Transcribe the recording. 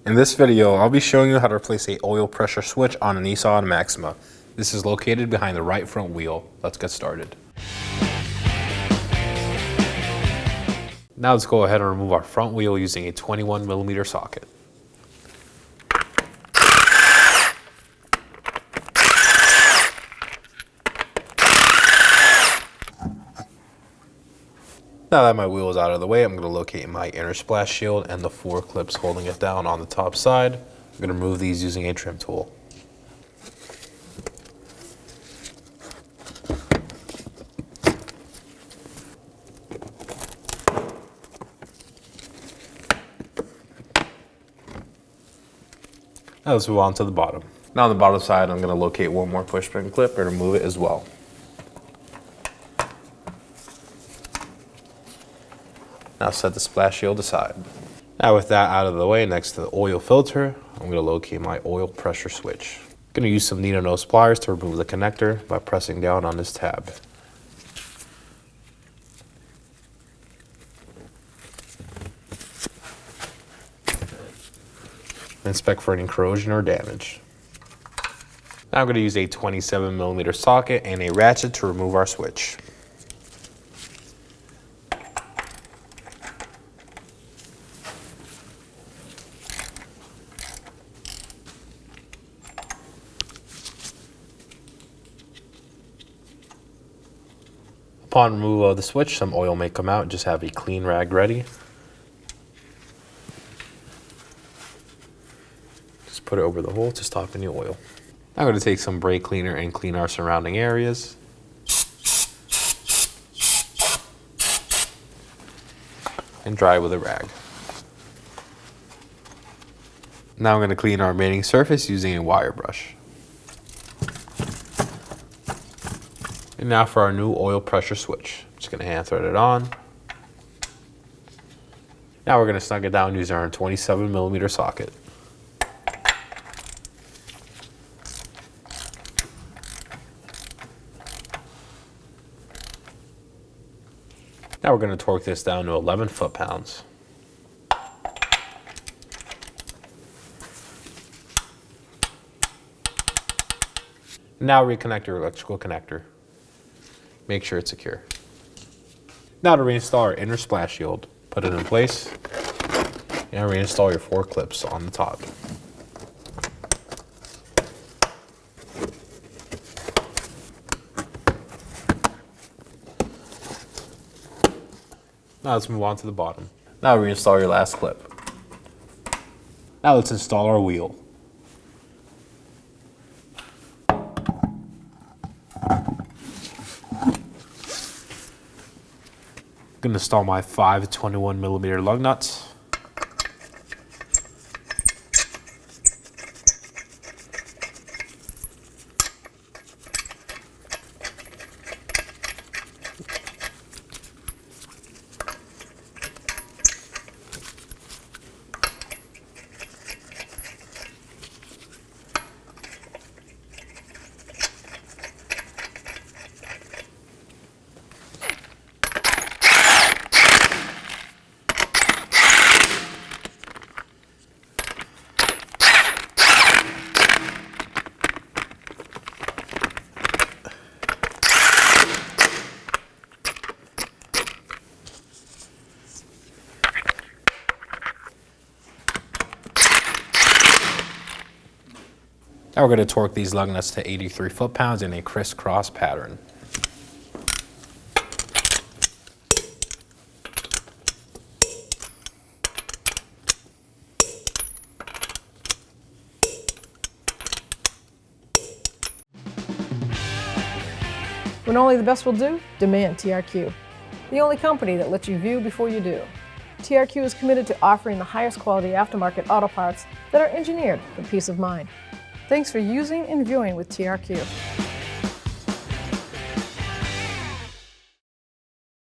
In this video, I'll be showing you how to replace a oil pressure switch on a Nissan Maxima. This is located behind the right front wheel. Let's get started. Now let's go ahead and remove our front wheel using a 21mm socket. Now that my wheel is out of the way, I'm going to locate my inner splash shield and the 4 clips holding it down on the top side. I'm going to remove these using a trim tool. Now let's move on to the bottom. Now on the bottom side, I'm going to locate one more push pin clip and remove it as well. Now set the splash shield aside. Now with that out of the way, next to the oil filter, I'm going to locate my oil pressure switch. I'm going to use some needle nose pliers to remove the connector by pressing down on this tab. Inspect for any corrosion or damage. Now I'm going to use a 27mm socket and a ratchet to remove our switch. Upon removal of the switch, some oil may come out. Just have a clean rag ready. Just put it over the hole to stop any oil. Now I'm going to take some brake cleaner and clean our surrounding areas. And dry with a rag. Now I'm going to clean our remaining surface using a wire brush. And now for our new oil pressure switch. I'm just going to hand thread it on. Now we're going to snug it down using our 27mm socket. Now we're going to torque this down to 11 foot-pounds. Now reconnect your electrical connector. Make sure it's secure. Now to reinstall our inner splash shield, put it in place and reinstall your 4 clips on the top. Now let's move on to the bottom. Now reinstall your last clip. Now let's install our wheel. I'm going to install my 5 21mm lug nuts. Now we're going to torque these lug nuts to 83 foot-pounds in a crisscross pattern. When only the best will do, demand TRQ. The only company that lets you view before you do. TRQ is committed to offering the highest quality aftermarket auto parts that are engineered for peace of mind. Thanks for using and viewing with TRQ.